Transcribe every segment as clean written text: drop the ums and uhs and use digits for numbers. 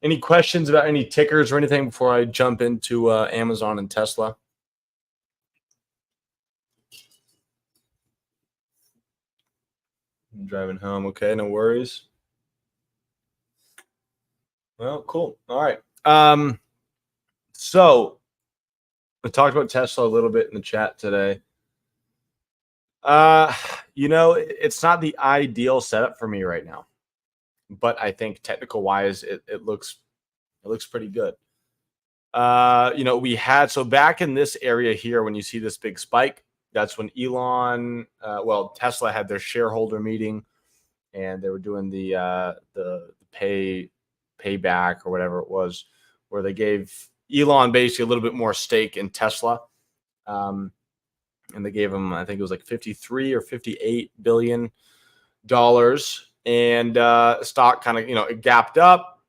Any questions about any tickers or anything before I jump into Amazon and Tesla? I'm driving home. Okay, no worries. Well, cool. All right. So I talked about Tesla a little bit in the chat today. It's not the ideal setup for me right now, but I think technical wise, it looks pretty good. We had, so back in this area here, when you see this big spike, that's when Tesla had their shareholder meeting, and they were doing the payback or whatever it was, where they gave Elon basically a little bit more stake in Tesla. And they gave him, I think it was like 53 or 58 billion dollars, and stock kind of, it gapped up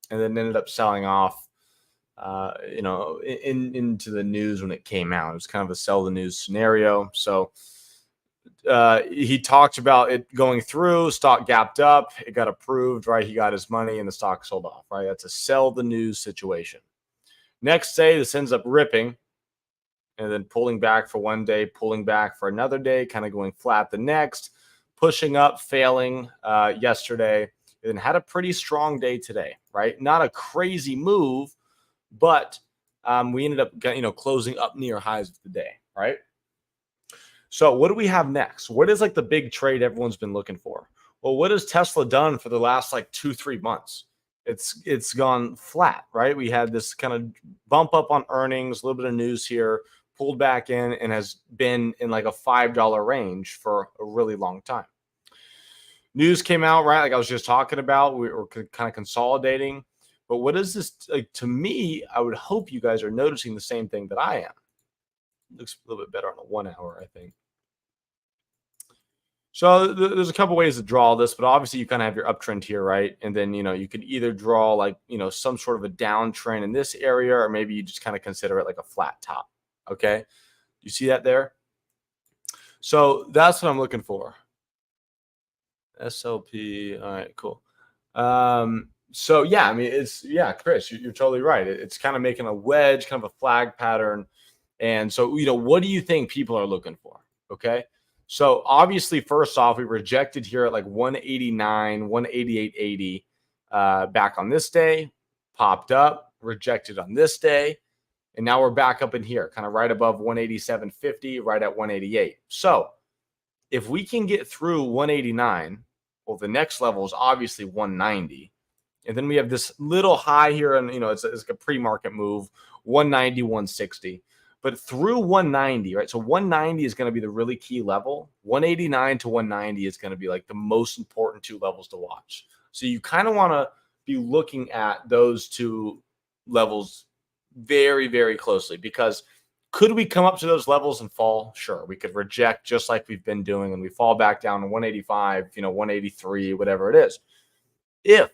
and then ended up selling off, into the news when it came out. It was kind of a sell the news scenario. So he talked about it going through, stock gapped up, it got approved, right? He got his money and the stock sold off, right? That's a sell the news situation. Next day, this ends up ripping and then pulling back for one day, pulling back for another day, kind of going flat the next, pushing up, failing yesterday, and then had a pretty strong day today, right? Not a crazy move, but we ended up closing up near highs of the day, right? So what do we have next? What is like the big trade everyone's been looking for? Well, what has Tesla done for the last like 2-3 months? It's gone flat, right? We had this kind of bump up on earnings, a little bit of news here, pulled back in, and has been in like a $5 range for a really long time. News came out, right? Like I was just talking about, we were kind of consolidating. But what is this? Like, to me, I would hope you guys are noticing the same thing that I am. Looks a little bit better on a 1 hour, I think. So there's a couple ways to draw this, but obviously you kind of have your uptrend here, right? And then, you could either draw like, some sort of a downtrend in this area, or maybe you just kind of consider it like a flat top. Okay. You see that there? So that's what I'm looking for. SLP. All right, cool. So yeah, I mean, Chris, you're totally right. It's kind of making a wedge, kind of a flag pattern. And so, what do you think people are looking for? Okay. So obviously, first off, we rejected here at like 189, 188.80 back on this day, popped up, rejected on this day. And now we're back up in here, kind of right above 187.50, right at 188. So if we can get through 189, well, the next level is obviously 190. And then we have this little high here, and it's like a pre-market move, 190, 160. But through 190, right? So 190 is going to be the really key level. 189 to 190 is going to be like the most important two levels to watch. So you kind of want to be looking at those two levels very, very closely, because could we come up to those levels and fall? Sure. We could reject just like we've been doing, and we fall back down to 185, 183, whatever it is. If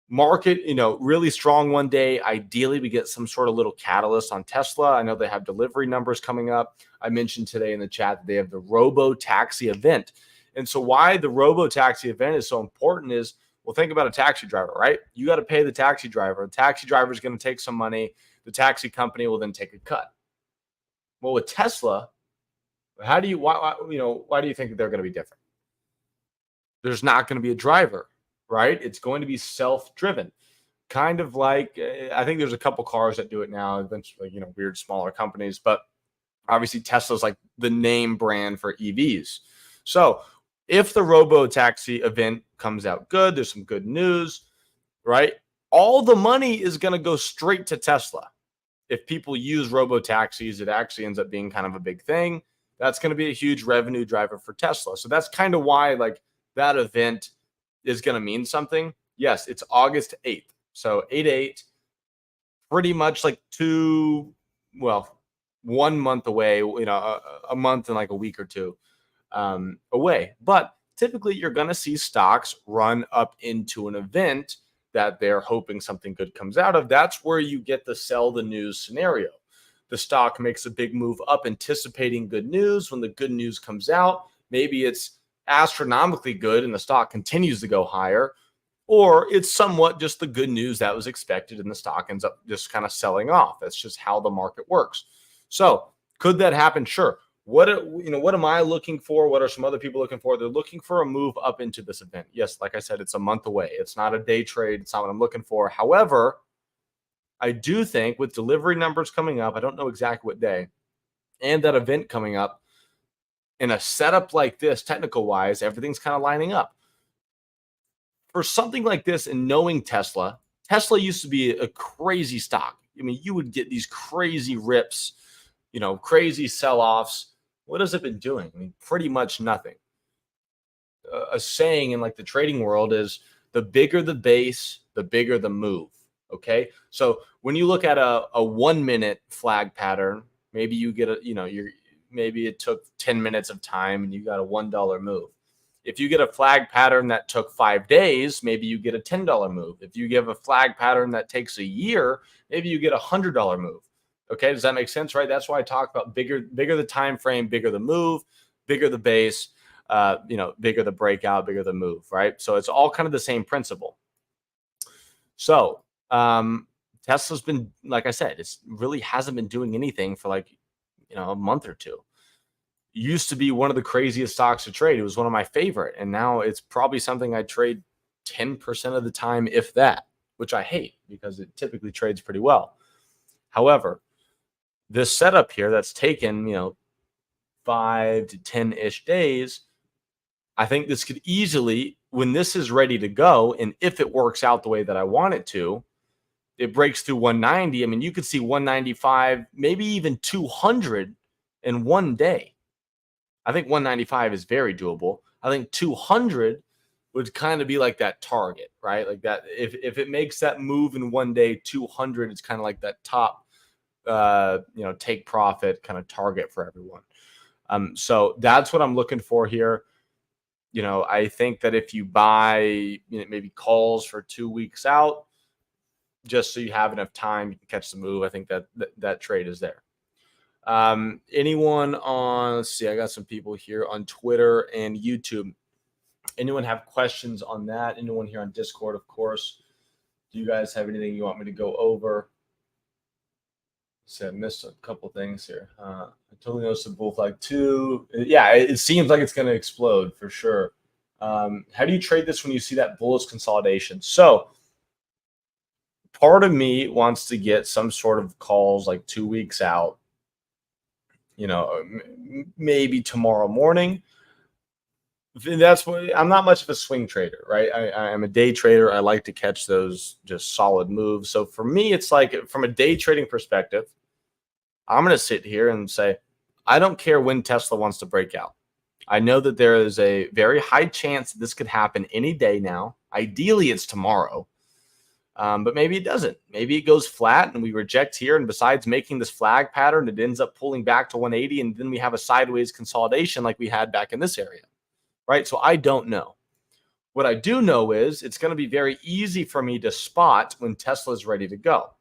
market, really strong one day, ideally we get some sort of little catalyst on Tesla. I know they have delivery numbers coming up. I mentioned today in the chat that they have the robo-taxi event. And so why the robo-taxi event is so important is, well, think about a taxi driver, right? You got to pay the taxi driver. The taxi driver is going to take some money. The taxi company will then take a cut. Well, with Tesla, why do you think that they're going to be different? There's not going to be a driver, right? It's going to be self-driven. Kind of like, I think there's a couple cars that do it now, eventually, weird smaller companies, but obviously Tesla's like the name brand for EVs. So if the robo-taxi event comes out good, there's some good news, right? All the money is going to go straight to Tesla. If people use robo-taxis, it actually ends up being kind of a big thing. That's going to be a huge revenue driver for Tesla. So that's kind of why like that event is going to mean something. Yes, it's August 8th. So 8/8, pretty much like 1 month away, a month and like a week or two away. But typically you're going to see stocks run up into an event that they're hoping something good comes out of. That's where you get the sell the news scenario. The stock makes a big move up anticipating good news. When the good news comes out, maybe it's astronomically good and the stock continues to go higher, or it's somewhat just the good news that was expected and the stock ends up just kind of selling off. That's just how the market works. So could that happen? Sure. What am I looking for? What are some other people looking for? They're looking for a move up into this event. Yes, like I said, it's a month away. It's not a day trade. It's not what I'm looking for. However, I do think with delivery numbers coming up, I don't know exactly what day, and that event coming up in a setup like this, technical wise, everything's kind of lining up. For something like this, and knowing Tesla, Tesla used to be a crazy stock. I mean, you would get these crazy rips, crazy sell-offs. What has it been doing? I mean, pretty much nothing. A saying in like the trading world is the bigger the base, the bigger the move. Okay. So when you look at a 1 minute flag pattern, maybe you get maybe it took 10 minutes of time and you got a $1 move. If you get a flag pattern that took 5 days, maybe you get a $10 move. If you give a flag pattern that takes a year, maybe you get a $100 move. Okay, does that make sense? Right? That's why I talk about bigger the time frame, bigger the move, bigger the base, bigger the breakout, bigger the move. Right? So it's all kind of the same principle. So Tesla's been, like I said, it's really hasn't been doing anything for like a month or two. Used to be one of the craziest stocks to trade. It was one of my favorite. And now it's probably something I trade 10% of the time, if that, which I hate because it typically trades pretty well. However, this setup here that's taken, 5 to 10-ish days, I think this could easily, when this is ready to go, and if it works out the way that I want it to, it breaks through 190. I mean, you could see 195, maybe even 200 in one day. I think 195 is very doable. I think 200 would kind of be like that target, right? Like that, if it makes that move in one day, 200 is kind of like that top, take profit kind of target for everyone. So that's what I'm looking for here. I think that if you buy maybe calls for 2 weeks out, just so you have enough time, you can catch the move. I think that trade is there. Anyone on, let's see, I got some people here on Twitter and YouTube. Anyone have questions on that? Anyone here on Discord, of course. Do you guys have anything you want me to go over? So I missed a couple things here. I totally noticed the bull flag too. Yeah, it seems like it's going to explode for sure. How do you trade this when you see that bullish consolidation? So part of me wants to get some sort of calls like 2 weeks out, maybe tomorrow morning. That's what I'm not much of a swing trader, right? I'm a day trader. I like to catch those just solid moves. So for me, it's like from a day trading perspective, I'm going to sit here and say, I don't care when Tesla wants to break out. I know that there is a very high chance that this could happen any day now. Ideally, it's tomorrow. But maybe it doesn't. Maybe it goes flat and we reject here. And besides making this flag pattern, it ends up pulling back to 180. And then we have a sideways consolidation like we had back in this area, right? So I don't know. What I do know is it's going to be very easy for me to spot when Tesla is ready to go.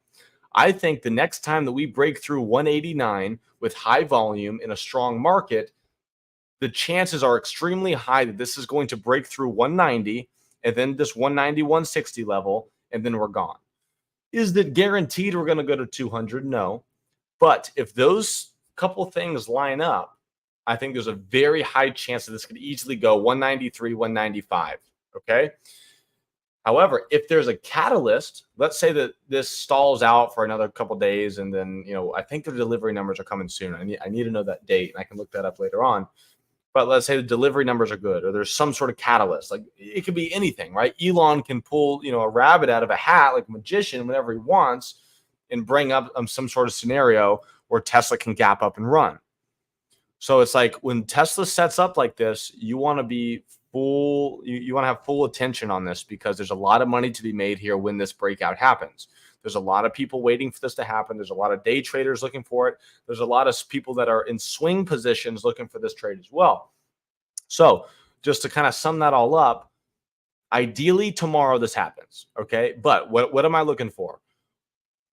I think the next time that we break through 189 with high volume in a strong market, the chances are extremely high that this is going to break through 190 and then this 190, 160 level, and then we're gone. Is that guaranteed we're going to go to 200? No. But if those couple things line up, I think there's a very high chance that this could easily go 193, 195. Okay. However, if there's a catalyst, let's say that this stalls out for another couple days, and then, I think the delivery numbers are coming soon. I need to know that date, and I can look that up later on. But let's say the delivery numbers are good, or there's some sort of catalyst. Like it could be anything, right? Elon can pull, a rabbit out of a hat like a magician whenever he wants and bring up some sort of scenario where Tesla can gap up and run. So it's like when Tesla sets up like this, you want to be full, you want to have full attention on this because there's a lot of money to be made here when this breakout happens. There's a lot of people waiting for this to happen. There's a lot of day traders looking for it. There's a lot of people that are in swing positions looking for this trade as well. So just to kind of sum that all up, ideally tomorrow this happens, okay? But what am I looking for?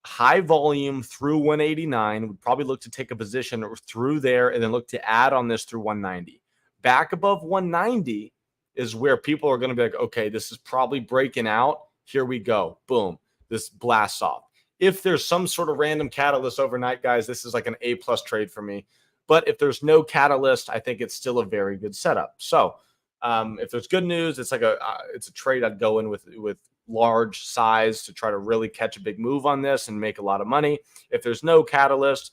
High volume through 189, would probably look to take a position through there and then look to add on this through 190. Back above 190 is where people are going to be like, okay, this is probably breaking out. Here we go. Boom. This blasts off. If there's some sort of random catalyst overnight, guys, this is like an A+ trade for me. But if there's no catalyst, I think it's still a very good setup. So if there's good news, it's like it's a trade I'd go in with large size to try to really catch a big move on this and make a lot of money. If there's no catalyst,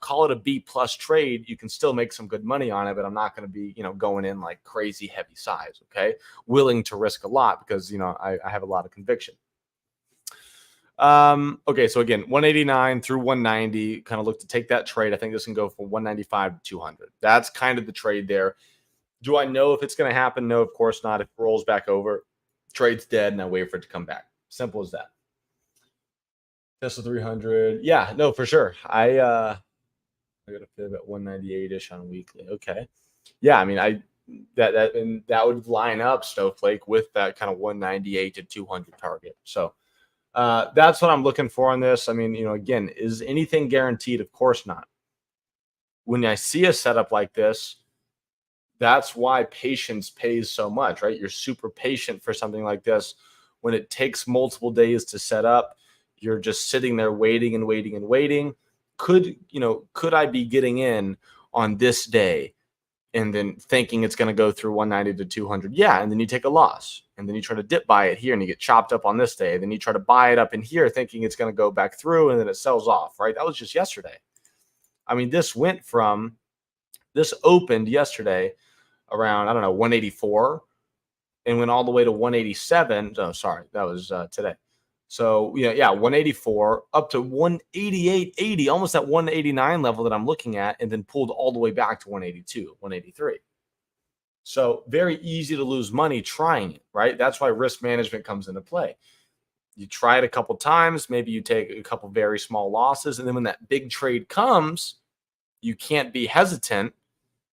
call it a B+ trade. You can still make some good money on it, but I'm not going to be, going in like crazy heavy size. Okay. Willing to risk a lot because, I have a lot of conviction. Okay. So again, 189 through 190, kind of look to take that trade. I think this can go from 195 to 200. That's kind of the trade there. Do I know if it's going to happen? No, of course not. If it rolls back over, trade's dead, and I wait for it to come back. Simple as that. Tesla 300. Yeah, no, for sure. I got a fib at 198-ish on weekly. Okay. Yeah, I mean, that would line up Snowflake with that kind of 198 to 200 target. So that's what I'm looking for on this. I mean, again, is anything guaranteed? Of course not. When I see a setup like this, that's why patience pays so much, right? You're super patient for something like this. When it takes multiple days to set up, you're just sitting there waiting and waiting and waiting. Could I be getting in on this day and then thinking it's going to go through 190 to 200? Yeah. And then you take a loss and then you try to dip buy it here and you get chopped up on this day. Then you try to buy it up in here thinking it's going to go back through and then it sells off, right? That was just yesterday. I mean, this opened yesterday around, 184 and went all the way to 187. Oh, sorry. That was today. So 184 up to 188.80, almost that 189 level that I'm looking at, and then pulled all the way back to 182, 183. So very easy to lose money trying it, right? That's why risk management comes into play. You try it a couple times, maybe you take a couple very small losses, and then when that big trade comes, you can't be hesitant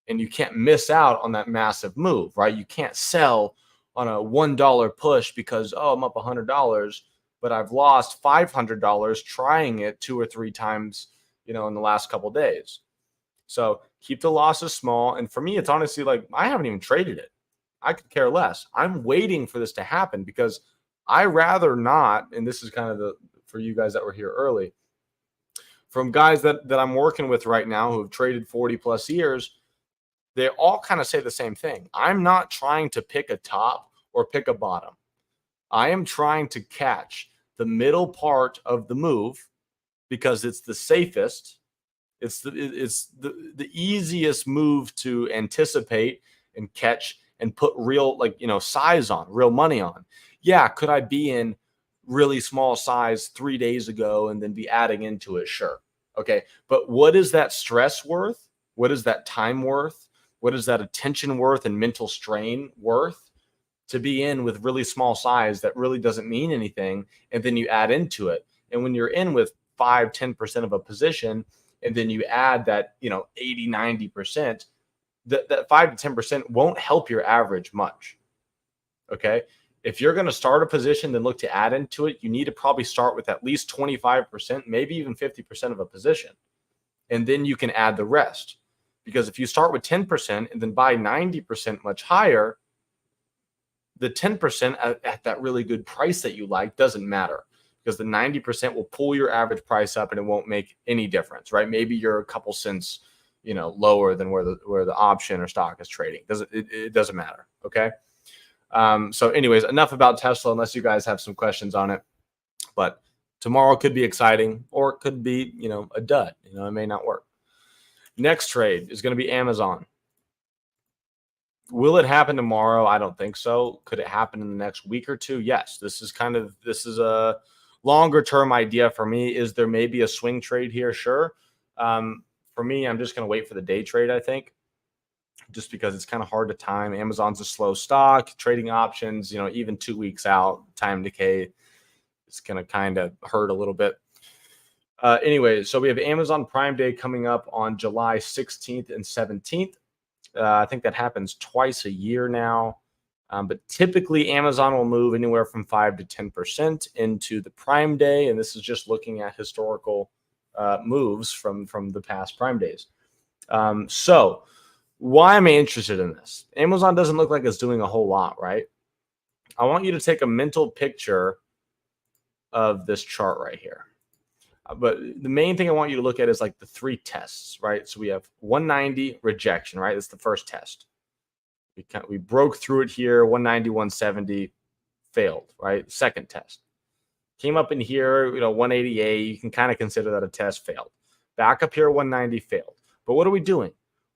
and you can't miss out on that massive move, right? You can't sell on a $1 push because, I'm up $100, but I've lost $500 trying it 2 or 3 times, in the last couple of days. So keep the losses small. And for me, it's honestly like I haven't even traded it. I could care less. I'm waiting for this to happen because I rather not. And this is kind of for you guys that were here early, from guys that I'm working with right now who have traded 40+ years, they all kind of say the same thing. I'm not trying to pick a top or pick a bottom. I am trying to catch the middle part of the move because it's the safest. It's the easiest move to anticipate and catch and put real size on, real money on. Yeah, could I be in really small size 3 days ago and then be adding into it? Sure. Okay. But what is that stress worth? What is that time worth? What is that attention worth and mental strain worth to be in with really small size that really doesn't mean anything? And then you add into it. And when you're in with 5-10% of a position, and then you add that, 80-90%, that 5 to 10% won't help your average much. Okay. If you're going to start a position, then look to add into it. You need to probably start with at least 25%, maybe even 50% of a position. And then you can add the rest. Because if you start with 10% and then buy 90% much higher, the 10% at that really good price that you like doesn't matter, because the 90% will pull your average price up and it won't make any difference, right? Maybe you're a couple cents, lower than where the option or stock is trading. It doesn't matter. Okay. So anyways, enough about Tesla, unless you guys have some questions on it. But tomorrow could be exciting, or it could be, a dud. It may not work. Next trade is going to be Amazon. Will it happen tomorrow? I don't think so. Could it happen in the next week or two? Yes. This is a longer term idea for me. Is there maybe a swing trade here? Sure. For me, I'm just going to wait for the day trade, I think, just because it's kind of hard to time. Amazon's a slow stock. Trading options, even 2 weeks out, time decay, it's going to kind of hurt a little bit. Anyway, so we have Amazon Prime Day coming up on July 16th and 17th. I think that happens twice a year now. But typically, Amazon will move anywhere from 5 to 10% into the Prime Day. And this is just looking at historical moves from the past Prime Days. So Why am I interested in this? Amazon doesn't look like it's doing a whole lot, right? I want you to take a mental picture of this chart right here. But the main thing I want you to look at is like the three tests, right? So we have 190 rejection, right? That's the first test. We broke through it here, 190, 170, failed, right? Second test. Came up in here, 188. You can kind of consider that a test, failed. Back up here, 190, failed. But what are we doing?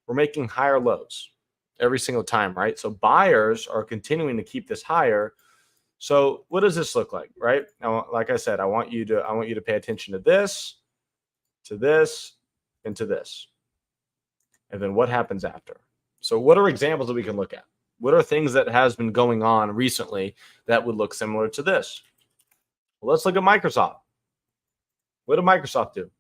We're making higher lows every single time, right? So buyers are continuing to keep this higher. So what does this look like, right? Now, like I said, I want you to pay attention to this, and to this. And then what happens after? So what are examples that we can look at? What are things that has been going on recently that would look similar to this? Well, let's look at Microsoft. What did Microsoft do?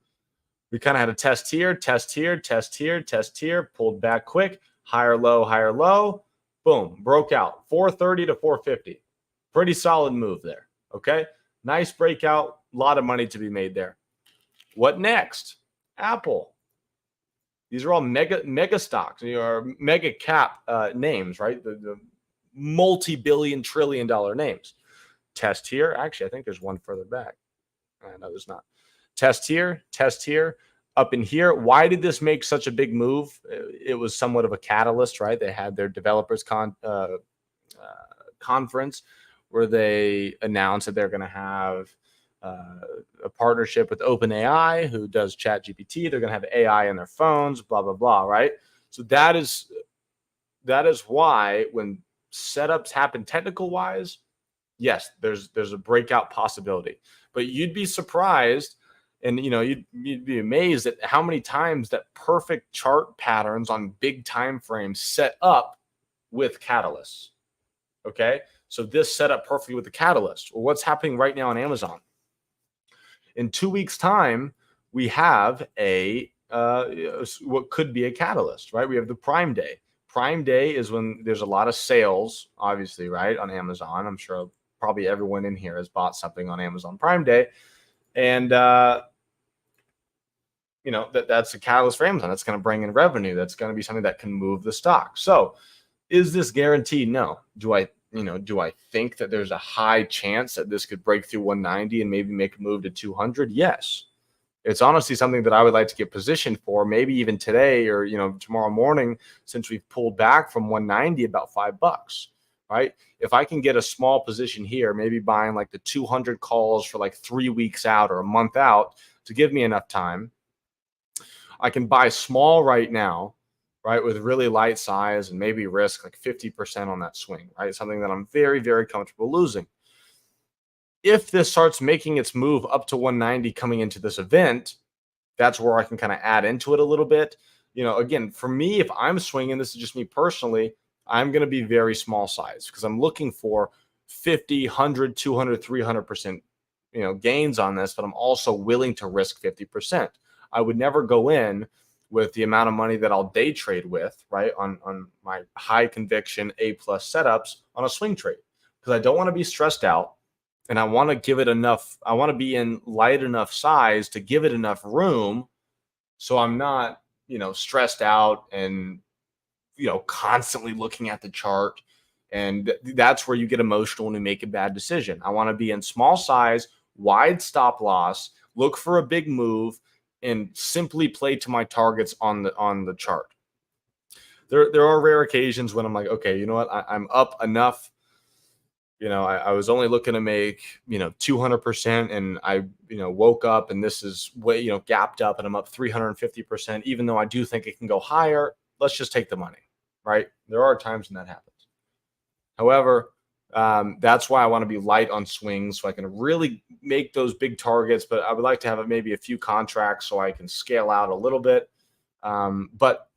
We kind of had a test here, test here, test here, test here, pulled back quick, higher low, boom, broke out, 430 to 450. Pretty solid move there, okay? Nice breakout, a lot of money to be made there. What next? Apple. These are all mega stocks, or mega cap names, right? The multi-billion, trillion-dollar names. Test here. Actually, I think there's one further back. No, there's not. Test here, up in here. Why did this make such a big move? It was somewhat of a catalyst, right? They had their developers conference where they announced that they're going to have a partnership with OpenAI, who does ChatGPT. They're going to have AI in their phones, blah, blah, blah, right? So that is why when setups happen technical-wise, yes, there's a breakout possibility. But you'd be surprised, and you'd be amazed at how many times that perfect chart patterns on big time frames set up with catalysts. Okay, so this set up perfectly with the catalyst. Well, what's happening right now on Amazon? In 2 weeks' time, we have what could be a catalyst, right? We have the Prime Day. Prime Day is when there's a lot of sales, obviously, right, on Amazon. I'm sure probably everyone in here has bought something on Amazon Prime Day. And, that's a catalyst for Amazon. That's going to bring in revenue. That's going to be something that can move the stock. So is this guaranteed? No. Do I think that there's a high chance that this could break through 190 and maybe make a move to 200? Yes. It's honestly something that I would like to get positioned for, maybe even today or, tomorrow morning, since we've pulled back from 190 about $5, right? If I can get a small position here, maybe buying like the 200 calls for like 3 weeks out or a month out to give me enough time, I can buy small right now, right, with really light size and maybe risk like 50% on that swing, right? Something that I'm very, very comfortable losing. If this starts making its move up to 190 coming into this event, that's where I can kind of add into it a little bit. Again, for me, if I'm swinging, this is just me personally, I'm going to be very small size because I'm looking for 50, 100, 200, 300%, gains on this, but I'm also willing to risk 50%. I would never go in with the amount of money that I'll day trade with, right, on my high conviction A+ setups on a swing trade, because I don't want to be stressed out, and I want to give it enough. I want to be in light enough size to give it enough room, so I'm not, stressed out and, constantly looking at the chart. And that's where you get emotional when you make a bad decision. I want to be in small size, wide stop loss, look for a big move, and simply play to my targets on the chart. There are rare occasions when I'm like, okay, you know what? I'm up enough. I was only looking to make, 200%, and I, woke up and this is way, gapped up and I'm up 350%, even though I do think it can go higher. Let's just take the money, right? There are times when that happens. However, that's why I want to be light on swings so I can really make those big targets. But I would like to have maybe a few contracts so I can scale out a little bit. But,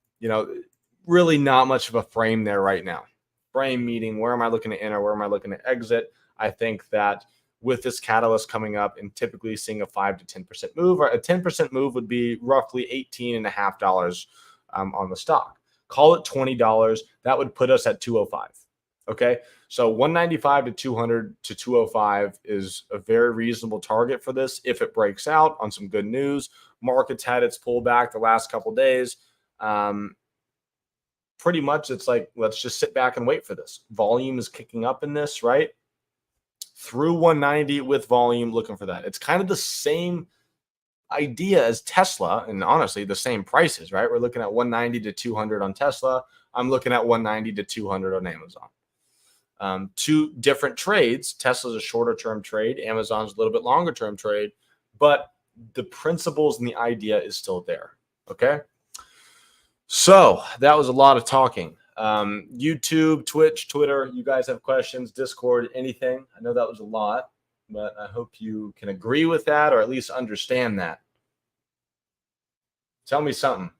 really not much of a frame there right now. Frame meaning, where am I looking to enter? Where am I looking to exit? I think that with this catalyst coming up and typically seeing a 5 to 10% move, or a 10% move would be roughly $18.50 on the stock. Call it $20. That would put us at 205. Okay, so 195 to 200 to 205 is a very reasonable target for this if it breaks out on some good news. Market's had its pullback the last couple of days. pretty much it's like, let's just sit back and wait for this. Volume is kicking up in this, right? Through 190 with volume, looking for that. It's kind of the same idea as Tesla, and honestly, the same prices, right? We're looking at 190 to 200 on Tesla. I'm looking at 190 to 200 on Amazon. Two different trades. Tesla's a shorter term trade. Amazon's a little bit longer term trade, but the principles and the idea is still there. Okay. So that was a lot of talking. YouTube, Twitch, Twitter, you guys have questions, Discord, anything. I know that was a lot, but I hope you can agree with that or at least understand that. Tell me something.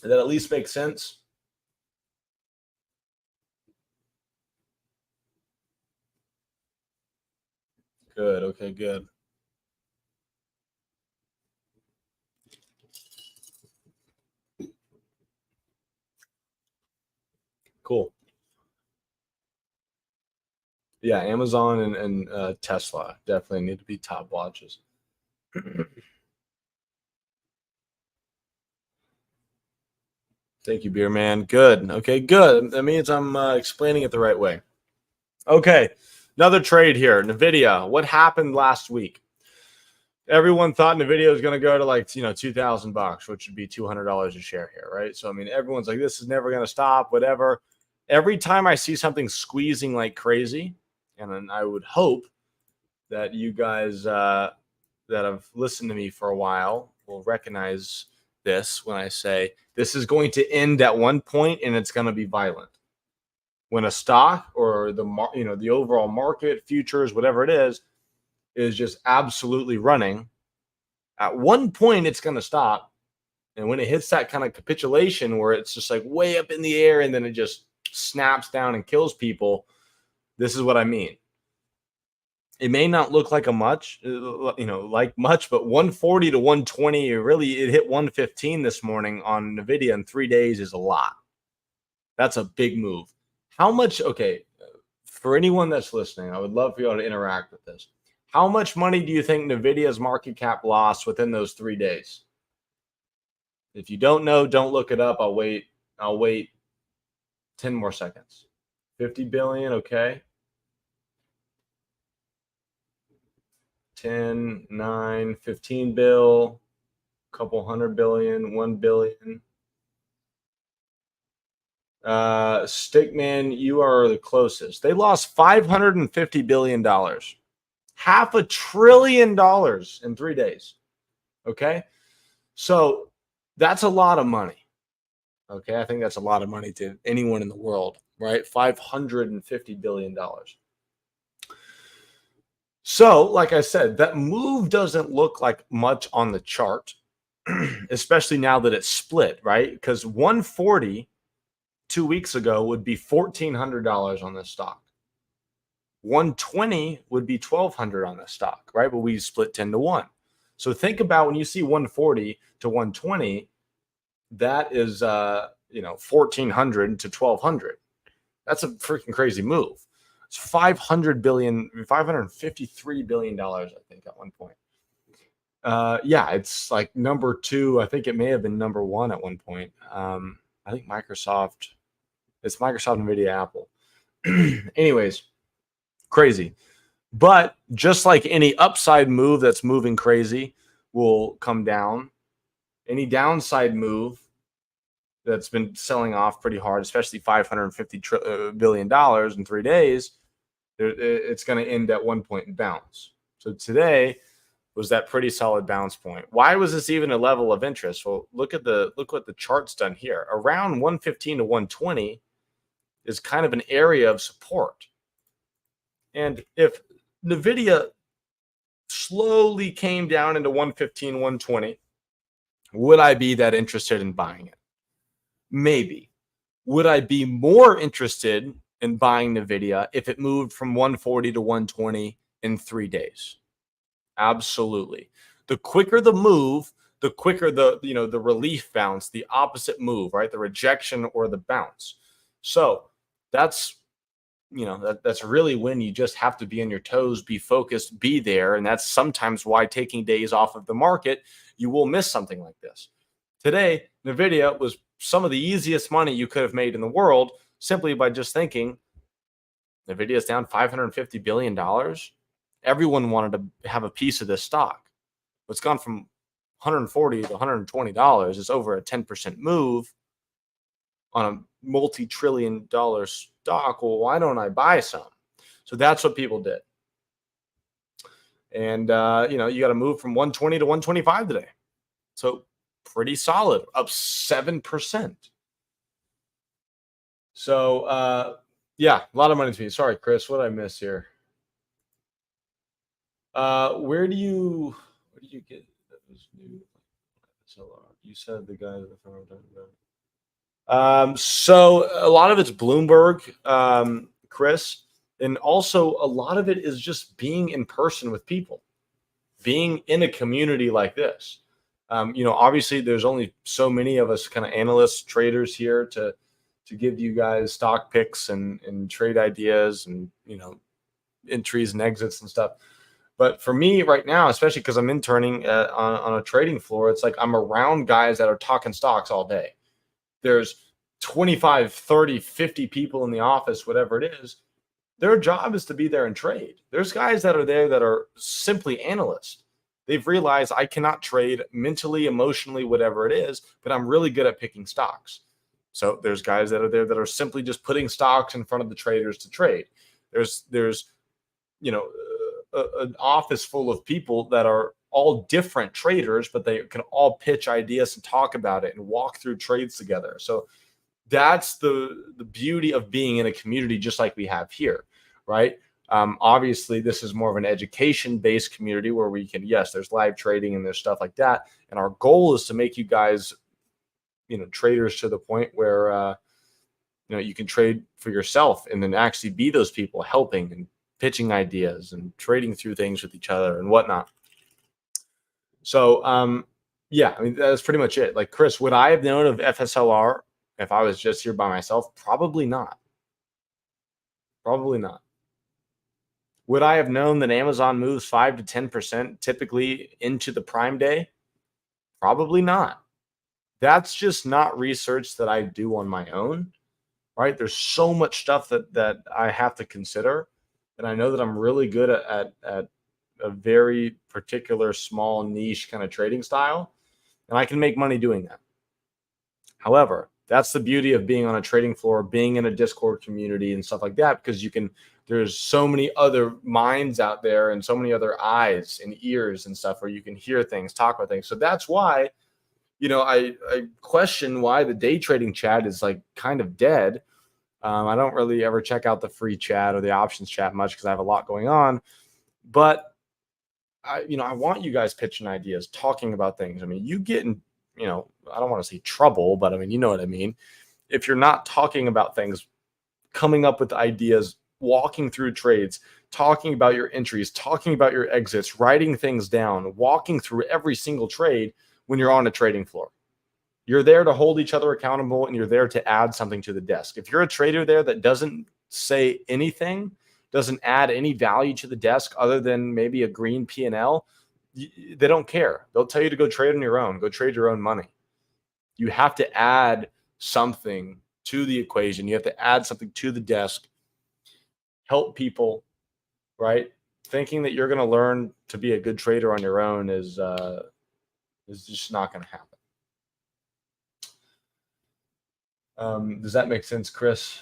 Does that at least make sense? Good. Okay, good. Cool. Yeah, Amazon and Tesla definitely need to be top watches. Thank you, beer man. Good. Okay, good. That means I'm explaining it the right way. Okay, another trade here. Nvidia. What happened last week? Everyone thought Nvidia was going to go to like $2,000, which would be $200 a share here, right? So I mean, everyone's like, this is never going to stop. Whatever. Every time I see something squeezing like crazy, and then I would hope that you guys that have listened to me for a while will recognize this when I say this is going to end at one point and it's going to be violent. When a stock or the overall market, futures, whatever it is just absolutely running, at one point it's going to stop. And when it hits that kind of capitulation where it's just like way up in the air and then it just snaps down and kills people, this is what I mean. It may not look like much, but 140 to 120, it hit 115 this morning on Nvidia in 3 days is a lot. That's a big move. How much? Okay, for anyone that's listening, I would love for you all to interact with this. How much money do you think Nvidia's market cap lost within those 3 days? If you don't know, don't look it up. I'll wait 10 more seconds. 50 billion, okay. 10, 9, 15 bill, couple hundred billion, 1 billion. Stickman, you are the closest. They lost $550 billion, $500 billion in 3 days. Okay. So that's a lot of money. Okay. I think that's a lot of money to anyone in the world, right? $550 billion. So, like I said, that move doesn't look like much on the chart, especially now that it's split, right? Because 140 2 weeks ago would be $1,400 on this stock. 120 would be $1,200 on this stock, right? But we split 10 to 1. So think about when you see 140 to 120, that is 1,400 to 1,200. That's a freaking crazy move. It's $553 billion, I think, at one point. Yeah, it's like number 2. I think it may have been number 1 at one point. I think Microsoft. It's Microsoft, Nvidia, Apple. Anyways, crazy. But just like any upside move that's moving crazy will come down, any downside move that's been selling off pretty hard, especially $550 billion in 3 days, it's going to end at one point and bounce. So today was that pretty solid bounce point. Why was this even a level of interest? Well, look what the chart's done here. Around 115 to 120 is kind of an area of support. And if Nvidia slowly came down into 115, 120, would I be that interested in buying it? Maybe. Would I be more interested in buying Nvidia if it moved from 140 to 120 in 3 days? Absolutely. The quicker the move, the quicker the relief bounce, the opposite move, right? The rejection or the bounce. So that's that's really when you just have to be on your toes, be focused, be there. And that's sometimes why taking days off of the market, you will miss something like this. Today, Nvidia was some of the easiest money you could have made in the world simply by just thinking Nvidia is down $550 billion. Everyone wanted to have a piece of this stock. It's gone from $140 to $120. It's over a 10% move on a multi-trillion dollar stock. Well, why don't I buy some? So that's what people did. And, you got to move from 120 to 125 today. So pretty solid, up 7%. So, yeah, a lot of money to me. Sorry, Chris, what did I miss here? Where do you get that was new? You said the guy that the firm talking about. So a lot of it's Bloomberg, Chris, and also a lot of it is just being in person with people, being in a community like this. Obviously there's only so many of us kind of analysts, traders here to give you guys stock picks and trade ideas and entries and exits and stuff. But for me right now, especially because I'm interning on a trading floor, it's like I'm around guys that are talking stocks all day. There's 25, 30, 50 people in the office, whatever it is. Their job is to be there and trade. There's guys that are there that are simply analysts. They've realized I cannot trade mentally, emotionally, whatever it is, but I'm really good at picking stocks. So there's guys that are there that are simply just putting stocks in front of the traders to trade. There's an office full of people that are all different traders, but they can all pitch ideas and talk about it and walk through trades together. So that's the beauty of being in a community just like we have here, right? Obviously, this is more of an education-based community where we can, yes, there's live trading and there's stuff like that. And our goal is to make you guys, traders to the point where, you can trade for yourself and then actually be those people helping and pitching ideas and trading through things with each other and whatnot. So, yeah, I mean, that's pretty much it. Like, Chris, would I have known of FSLR if I was just here by myself? Probably not. Probably not. Would I have known that Amazon moves 5 to 10% typically into the Prime Day? Probably not. That's just not research that I do on my own, right? There's so much stuff that I have to consider. And I know that I'm really good at a very particular small niche kind of trading style, and I can make money doing that. However, that's the beauty of being on a trading floor, being in a Discord community and stuff like that, because there's so many other minds out there and so many other eyes and ears and stuff where you can hear things, talk about things. So that's why, I question why the day trading chat is like kind of dead. I don't really ever check out the free chat or the options chat much because I have a lot going on. But I want you guys pitching ideas, talking about things. I mean, you get in, I don't want to say trouble, but I mean, you know what I mean. If you're not talking about things, coming up with ideas, walking through trades, talking about your entries, talking about your exits, writing things down, walking through every single trade when you're on a trading floor. You're there to hold each other accountable, and you're there to add something to the desk. If you're a trader there that doesn't say anything, doesn't add any value to the desk other than maybe a green P&L, they don't care. They'll tell you to go trade on your own, go trade your own money. You have to add something to the equation. You have to add something to the desk, help people, right? Thinking that you're going to learn to be a good trader on your own is just not going to happen. Does that make sense, Chris?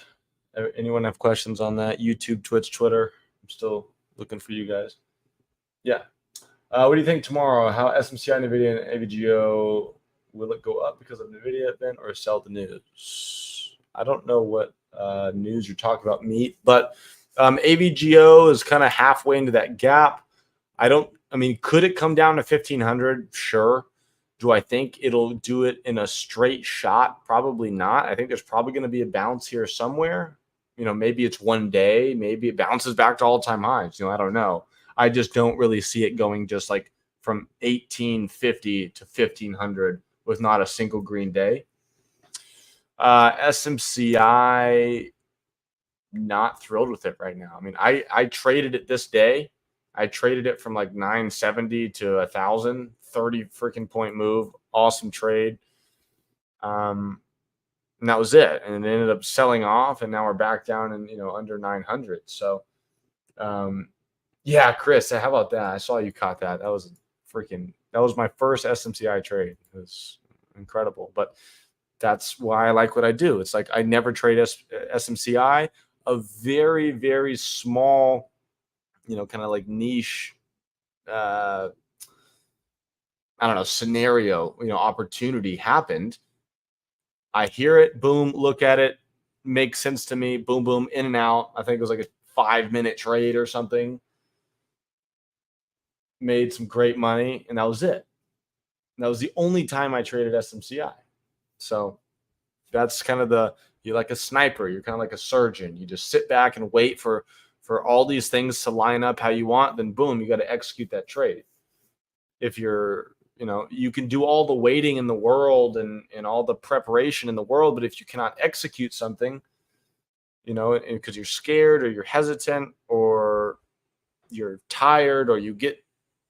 Anyone have questions on that? YouTube, Twitch, Twitter? I'm still looking for you guys. Yeah. What do you think tomorrow? How SMCI, NVIDIA, and AVGO, will it go up because of NVIDIA event or sell the news? I don't know what news you're talking about, Meat, but AVGO is kind of halfway into that gap. Could it come down to 1,500? Sure. Do I think it'll do it in a straight shot? Probably not. I think there's probably going to be a bounce here somewhere. Maybe it's one day. Maybe it bounces back to all-time highs. I don't know. I just don't really see it going just like from 1,850 to 1,500 with not a single green day. SMCI, not thrilled with it right now. I mean, I traded it this day. I traded it from like 970 to 1,000, 30 freaking point move. Awesome trade. And that was it. And it ended up selling off, and now we're back down in, under 900. So, yeah, Chris, how about that? I saw you caught that. That was my first SMCI trade. It was incredible. But that's why I like what I do. It's like I never trade SMCI, a very, very small, kind of like niche, I don't know, scenario, opportunity happened. I hear it, boom, look at it, makes sense to me, boom, boom, in and out. I think it was like a 5-minute trade or something. Made some great money, and that was it. And that was the only time I traded SMCI. So that's kind of you're like a sniper. You're kind of like a surgeon. You just sit back and wait for all these things to line up how you want. Then boom, you got to execute that trade. If you're, you can do all the waiting in the world and all the preparation in the world, but if you cannot execute something, because you're scared or you're hesitant or you're tired or you get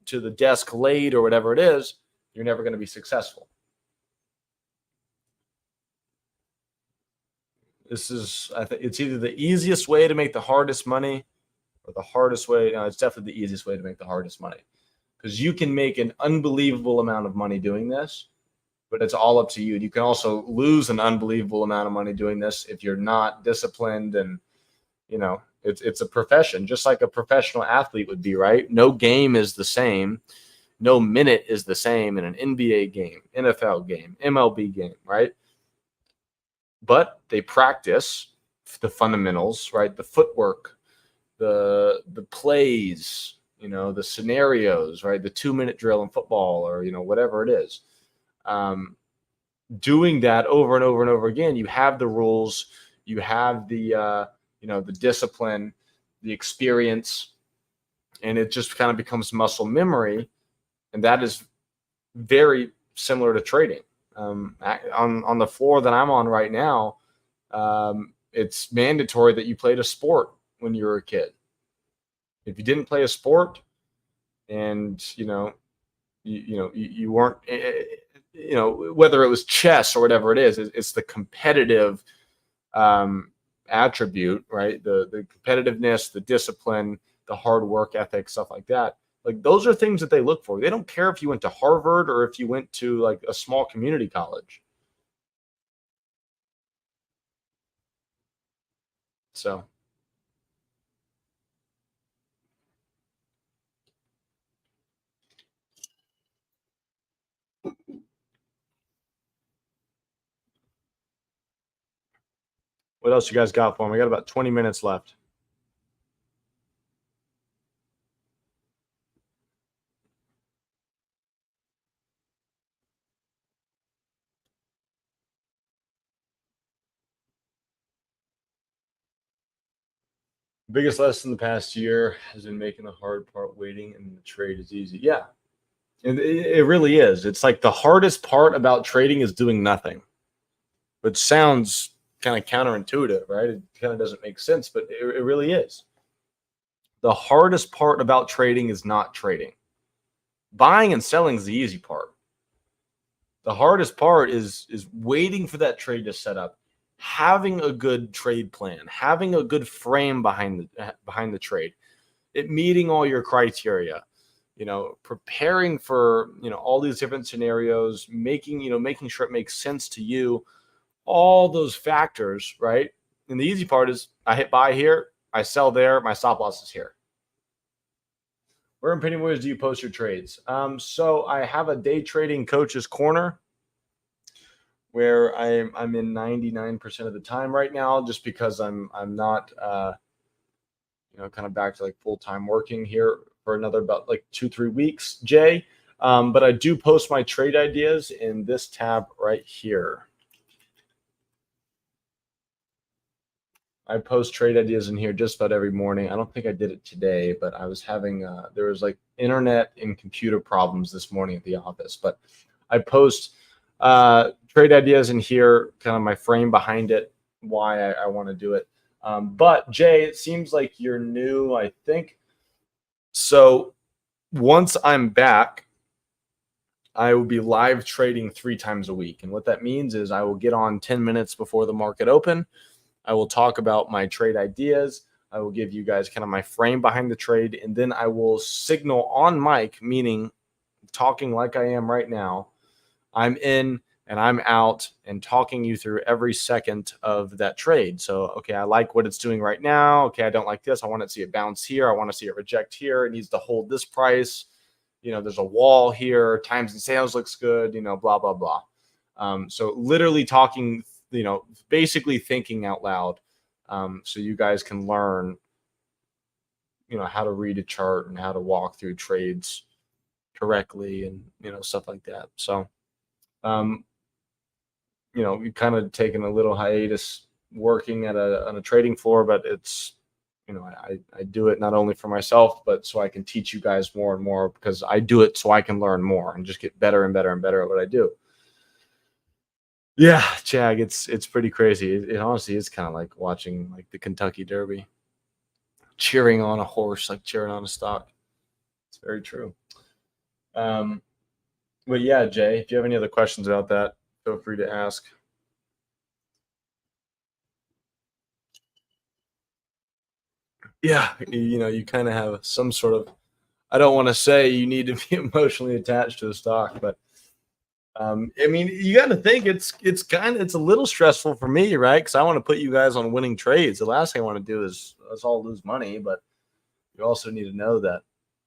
to the desk late or whatever it is, you're never going to be successful. I think it's either the easiest way to make the hardest money or the hardest way. No, it's definitely the easiest way to make the hardest money, because you can make an unbelievable amount of money doing this, but it's all up to you. You can also lose an unbelievable amount of money doing this if you're not disciplined. And, it's a profession, just like a professional athlete would be, right? No game is the same. No minute is the same in an NBA game, NFL game, MLB game, right? But they practice the fundamentals, right? The footwork, the plays, the scenarios, right? The 2-minute drill in football, or, whatever it is. Doing that over and over and over again, you have the rules, you have the discipline, the experience, and it just kind of becomes muscle memory. And that is very similar to trading. On the floor that I'm on right now, it's mandatory that you played a sport when you were a kid. If you didn't play a sport, and you weren't, whether it was chess or whatever it is, it's the competitive attribute, right? The competitiveness, the discipline, the hard work ethic, stuff like that. Like, those are things that they look for. They don't care if you went to Harvard or if you went to like a small community college. So what else you guys got for me? We got about 20 minutes left. Biggest lesson the past year has been making the hard part waiting, and the trade is easy. Yeah, it really is. It's like the hardest part about trading is doing nothing, which sounds kind of counterintuitive, right? It kind of doesn't make sense, but it really is. The hardest part about trading is not trading. Buying and selling is the easy part. The hardest part is waiting for that trade to set up, having a good trade plan, having a good frame behind the trade, it meeting all your criteria, preparing for, all these different scenarios, making sure it makes sense to you, all those factors, right? And the easy part is I hit buy here, I sell there, my stop loss is here. Where in Penny Warriors do you post your trades? So I have a day trading coach's corner where I'm in 99% of the time right now, just because I'm not kind of back to like full-time working here for another about like 2-3 weeks, Jay. But I do post my trade ideas in this tab right here. I post trade ideas in here just about every morning. I don't think I did it today, but I was having there was like internet and computer problems this morning at the office. But I post trade ideas in here, kind of my frame behind it, why I want to do it. But Jay, it seems like you're new, I think. So once I'm back, I will be live trading 3 times a week. And what that means is I will get on 10 minutes before the market open. I will talk about my trade ideas. I will give you guys kind of my frame behind the trade. And then I will signal on mic, meaning talking like I am right now. I'm in and I'm out and talking you through every second of that trade. So, okay, I like what it's doing right now. Okay, I don't like this. I want to see it bounce here. I want to see it reject here. It needs to hold this price. There's a wall here. Times and sales looks good, blah, blah, blah. So literally talking, basically thinking out loud. So you guys can learn, how to read a chart and how to walk through trades correctly and, stuff like that. So, we kind of taken a little hiatus working on a trading floor, but it's, I do it not only for myself, but so I can teach you guys more and more, because I do it so I can learn more and just get better and better and better at what I do. Yeah, Jag, it's pretty crazy. It honestly is kind of like watching like the Kentucky Derby, cheering on a horse, like cheering on a stock. It's very true. But yeah, Jay, if you have any other questions about that, feel free to ask. Yeah, you kind of have some sort of, I don't want to say you need to be emotionally attached to the stock, but I mean, you got to think it's a little stressful for me, right? Because I want to put you guys on winning trades. The last thing I want to do is us all lose money, but you also need to know that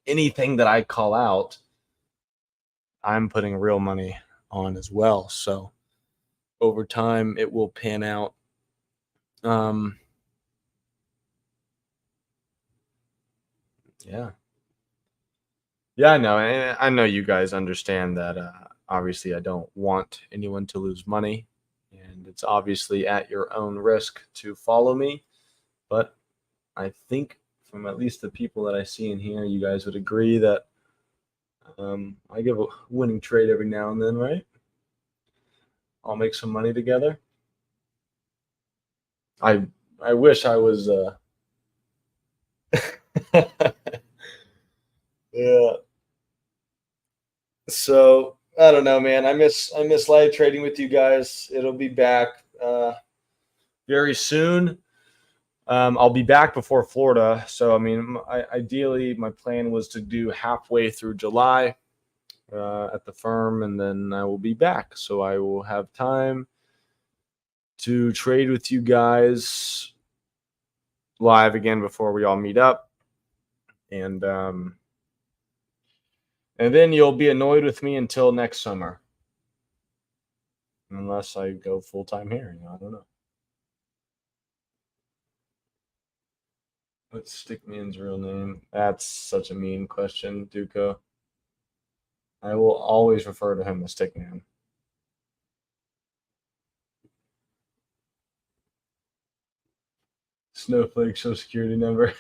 anything that I call out, I'm putting real money on as well. So over time, it will pan out. Yeah. Yeah, I know. And I know you guys understand that obviously I don't want anyone to lose money. And it's obviously at your own risk to follow me. But I think from at least the people that I see in here, you guys would agree that I give a winning trade every now and then, right? I'll make some money together. I I wish I was yeah. So I don't know, man. I miss live trading with you guys. It'll be back very soon. I'll be back before Florida. So I mean, ideally, my plan was to do halfway through July at the firm, and then I will be back. So I will have time to trade with you guys live again before we all meet up, and then you'll be annoyed with me until next summer, unless I go full time here. I don't know. What's Stickman's real name? That's such a mean question, Duco. I will always refer to him as Stickman. Snowflake Social Security number.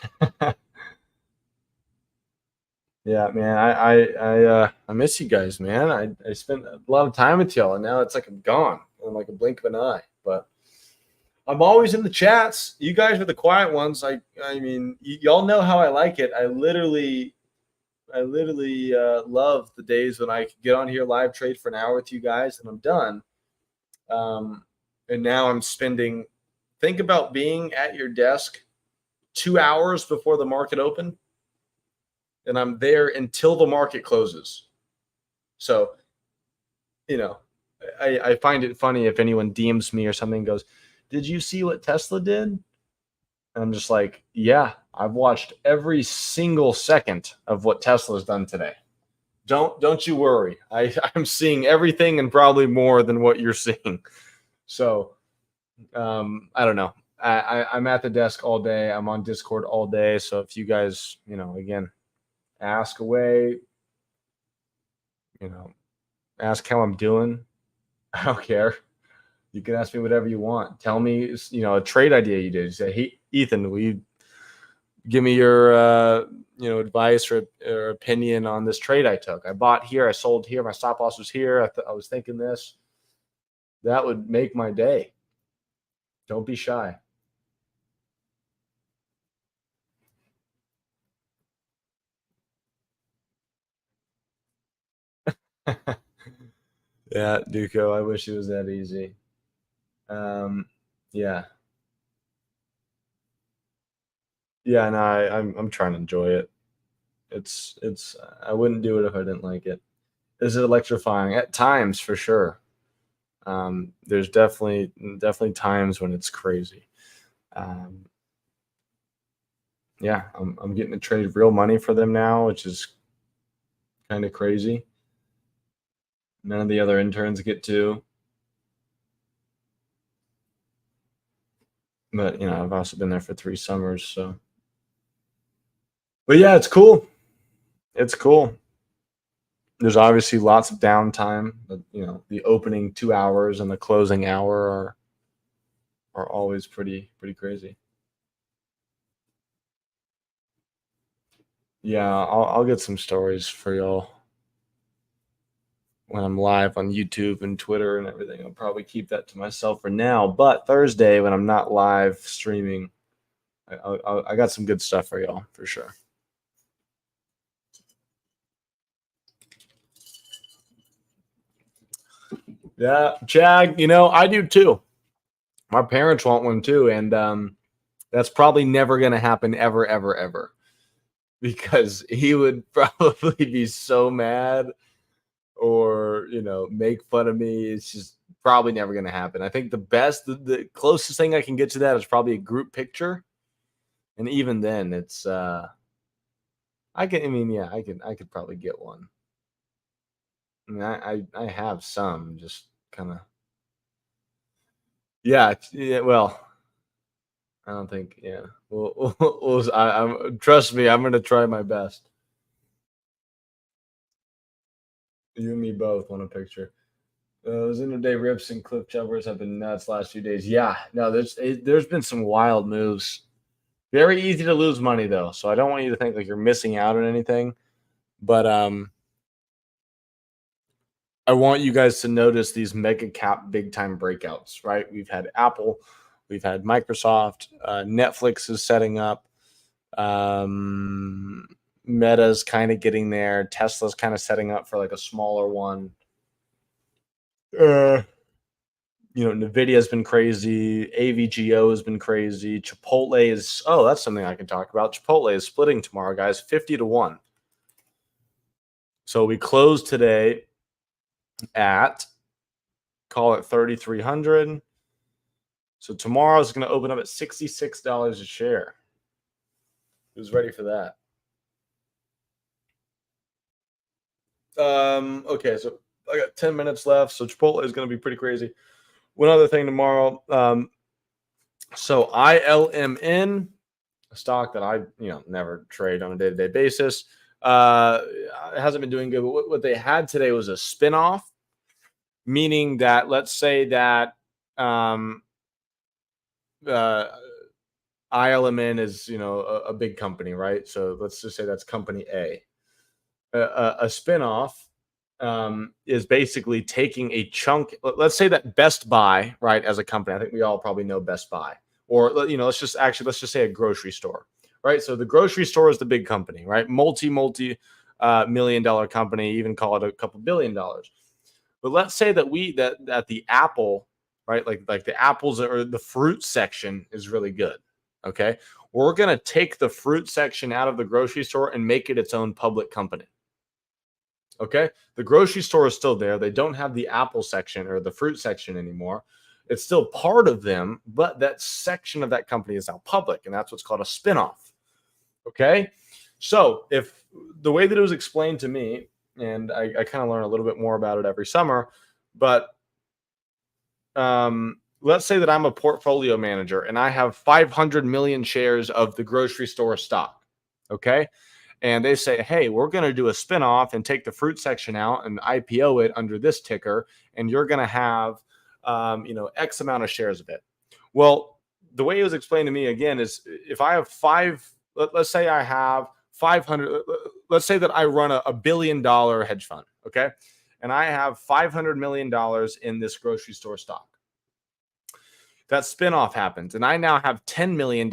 Yeah, man. I miss you guys, man. I spent a lot of time with y'all, and now it's like I'm gone in like a blink of an eye. But I'm always in the chats. You guys are the quiet ones. I mean, y'all know how I like it. I literally love the days when I could get on here live trade for an hour with you guys, and I'm done. Um, and now I'm spending. Think about being at your desk 2 hours before the market open, and I'm there until the market closes. So, you know, I find it funny if anyone DMs me or something, goes, "Did you see what Tesla did?" And I'm just like, "Yeah, I've watched every single second of what Tesla's done today. Don't you worry. I'm seeing everything and probably more than what you're seeing." So I don't know. I'm at the desk all day. I'm on Discord all day. So if you guys, again, ask away, you know, ask how I'm doing. I don't care. You can ask me whatever you want. Tell me, a trade idea you did. You say, "Hey, Ethan, will you give me your, advice or opinion on this trade I took? I bought here, I sold here, my stop loss was here. I was thinking this." That would make my day. Don't be shy. Yeah, Duco. I wish it was that easy. Um, yeah, yeah. No, I'm trying to enjoy it. It's. I wouldn't do it if I didn't like it. Is it electrifying at times for sure? There's definitely times when it's crazy. Um, yeah, I'm getting to trade real money for them now, which is kind of crazy. None of the other interns get to, but I've also been there for 3 summers, so. But yeah, it's cool. It's cool. There's obviously lots of downtime, but the opening 2 hours and the closing hour are always pretty crazy. Yeah, I'll get some stories for y'all when I'm live on YouTube and Twitter and everything. I'll probably keep that to myself for now. But Thursday, when I'm not live streaming, I got some good stuff for y'all for sure. Yeah, Jag, I do too. My parents want one too, and that's probably never going to happen ever, ever, ever, because he would probably be so mad or make fun of me. It's just probably never going to happen. I think the closest thing I can get to that is probably a group picture, and even then, it's yeah, I could probably get one. I mean, I have some, just kind of. Yeah, yeah. Well, I don't think. Yeah. Well, trust me. I'm gonna try my best. You and me both want a picture. Those interday rips and cliff jumpers have been nuts last few days. Yeah, no, there's been some wild moves. Very easy to lose money though, so I don't want you to think like you're missing out on anything. But I want you guys to notice these mega cap big time breakouts. Right? We've had Apple, we've had Microsoft, Netflix is setting up. Um, Meta's kind of getting there. Tesla's kind of setting up for like a smaller one. Uh, Nvidia has been crazy. AVGO has been crazy. Chipotle is, oh, that's something I can talk about. Chipotle is splitting tomorrow, guys, 50-1. So we closed today at, call it 3,300. So tomorrow is going to open up at $66 a share. Who's ready for that? Okay, so I got 10 minutes left. So Chipotle is going to be pretty crazy. One other thing tomorrow. So ILMN, a stock that I never trade on a day-to-day basis. It hasn't been doing good, but what they had today was a spinoff, meaning that let's say that uh, ILMN is a big company, right? So let's just say that's company A. A spinoff is basically taking a chunk. Let's say that Best Buy, right, as a company, I think we all probably know Best Buy, or let's just say a grocery store, right? So the grocery store is the big company, right? Multi $1 million company, even call it a couple $1 billion. But let's say that the Apple, right, like the apples or the fruit section is really good. Okay, we're gonna take the fruit section out of the grocery store and make it its own public company. Okay. The grocery store is still there. They don't have the apple section or the fruit section anymore. It's still part of them, but that section of that company is now public, and that's what's called a spinoff. Okay. So, if the way that it was explained to me, and I kind of learn a little bit more about it every summer, but let's say that I'm a portfolio manager and I have 500 million shares of the grocery store stock. Okay. And they say, hey, we're going to do a spinoff and take the fruit section out and IPO it under this ticker, and you're going to have, X amount of shares of it. Well, the way it was explained to me again is if I have let's say I have 500, let's say that I run a $1 billion hedge fund, okay? And I have $500 million in this grocery store stock. That spinoff happens, and I now have $10 million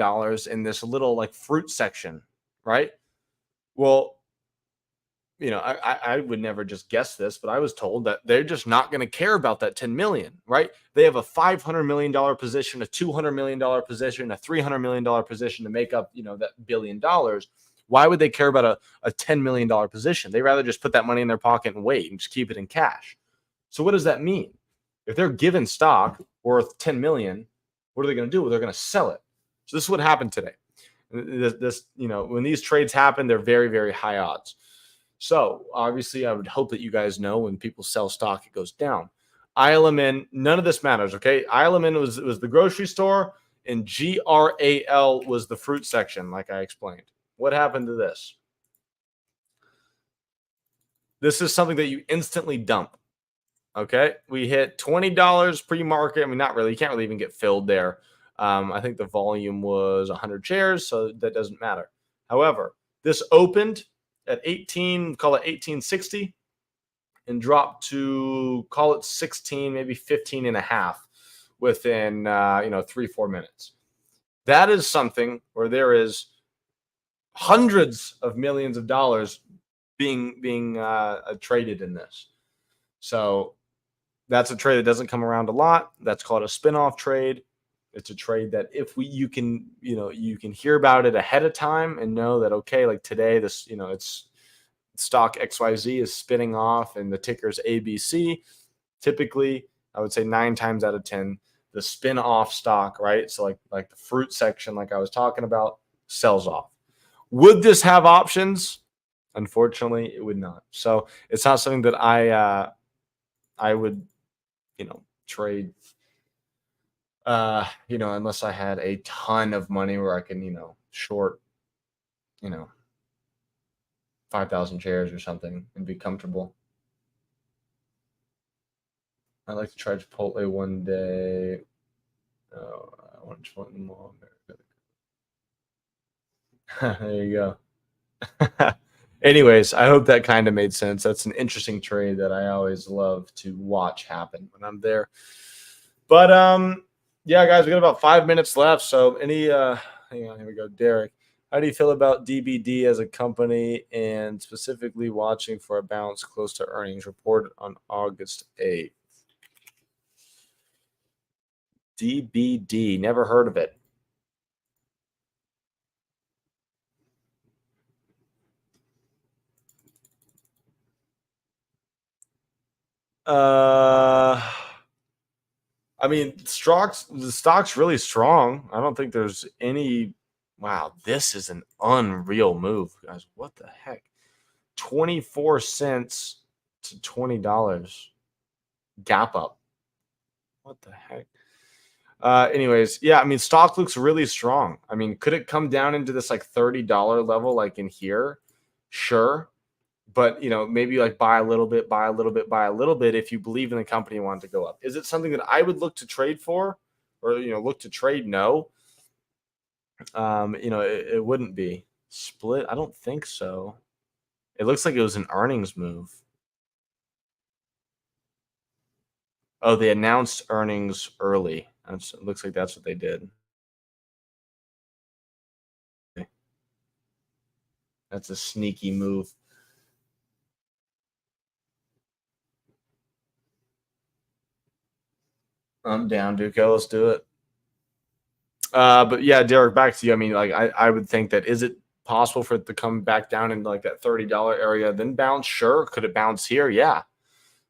in this little like fruit section, right? Well, I would never just guess this, but I was told that they're just not going to care about that 10 million, right? They have a $500 million position, a $200 million position, a $300 million position to make up, that $1 billion. Why would they care about a $10 million position? They rather just put that money in their pocket and wait and just keep it in cash. So what does that mean? If they're given stock worth 10 million, what are they going to do? Well, they're going to sell it. So this is what happened today. This, when these trades happen, they're very, very high odds. So obviously, I would hope that you guys know when people sell stock, it goes down. ILMN, none of this matters, okay? ILMN was the grocery store, and GRAL was the fruit section, like I explained. What happened to this? This is something that you instantly dump, okay? We hit $20 pre-market. I mean, not really. You can't really even get filled there. I think the volume was 100 shares, so that doesn't matter. However, this opened at 18, call it 1860, and dropped to, call it 16, maybe 15 and a half within 3-4 minutes. That is something where there is hundreds of millions of dollars being traded in this. So that's a trade that doesn't come around a lot. That's called a spin-off trade. It's a trade that if you can hear about it ahead of time and know that, okay, like today, this, it's stock XYZ is spinning off and the ticker's ABC. Typically, I would say 9 times out of 10, the spin-off stock, right? So like the fruit section, like I was talking about, sells off. Would this have options? Unfortunately, it would not. So it's not something that I would, trade, unless I had a ton of money where I can, short, 5,000 shares or something and be comfortable. I'd like to try Chipotle one day. Oh, I want Chipotle more. There you go. Anyways, I hope that kind of made sense. That's an interesting trade that I always love to watch happen when I'm there. But yeah, guys, we got about 5 minutes left. So hang on, here we go. Derek, how do you feel about DBD as a company and specifically watching for a bounce close to earnings reported on August 8th? DBD, never heard of it. I mean, the stock's really strong. I don't think there's any. Wow, this is an unreal move, guys. What the heck? 24 cents to $20. Gap up. What the heck? Anyways, yeah, I mean, stock looks really strong. I mean, could it come down into this like $30 level, like in here? Sure. But, maybe like buy a little bit, buy a little bit, buy a little bit if you believe in the company and want to go up. Is it something that I would look to trade for or, look to trade? No. It wouldn't be. Split? I don't think so. It looks like it was an earnings move. Oh, they announced earnings early. It looks like that's what they did. That's a sneaky move. I'm down, Duke. Let's do it. But yeah, Derek, back to you. I mean, like I would think that, is it possible for it to come back down into like that $30 area, then bounce? Sure. Could it bounce here? Yeah.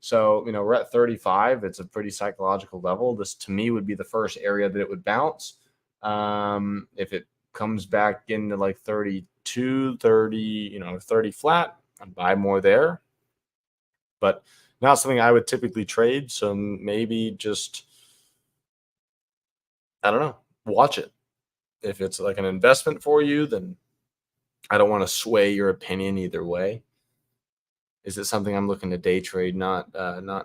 So, we're at 35. It's a pretty psychological level. This to me would be the first area that it would bounce. If it comes back into like 32, 30, 30 flat, I'd buy more there. But not something I would typically trade. So maybe just, I don't know, watch it. If it's like an investment for you, then I don't want to sway your opinion either way. Is it something I'm looking to day trade? Not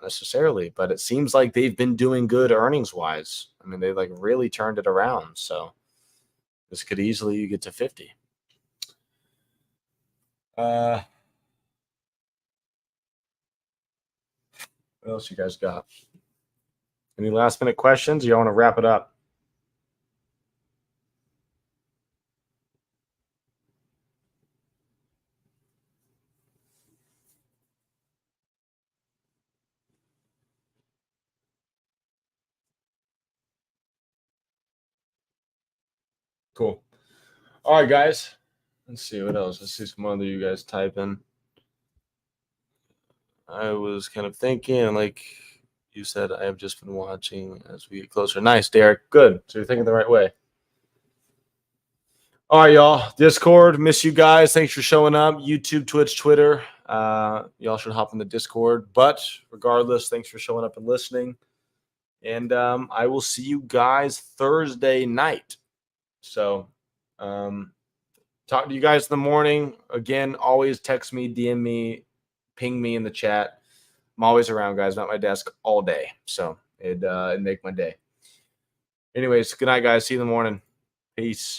necessarily, but it seems like they've been doing good earnings wise. I mean, they like really turned it around. So this could easily get to 50. What else you guys got? Any last minute questions? You want to wrap it up? Cool. All right, guys. Let's see what else. Let's see some other you guys type in. I was kind of thinking, and like you said, I have just been watching as we get closer. Nice, Derek. Good. So you're thinking the right way. All right, y'all. Discord, miss you guys. Thanks for showing up. YouTube, Twitch, Twitter. Y'all should hop in the Discord. But regardless, thanks for showing up and listening. And I will see you guys Thursday night. So talk to you guys in the morning. Again, always text me, DM me, ping me in the chat. I'm always around, guys. I'm at my desk all day. So it'd make my day. Anyways, good night, guys. See you in the morning. Peace.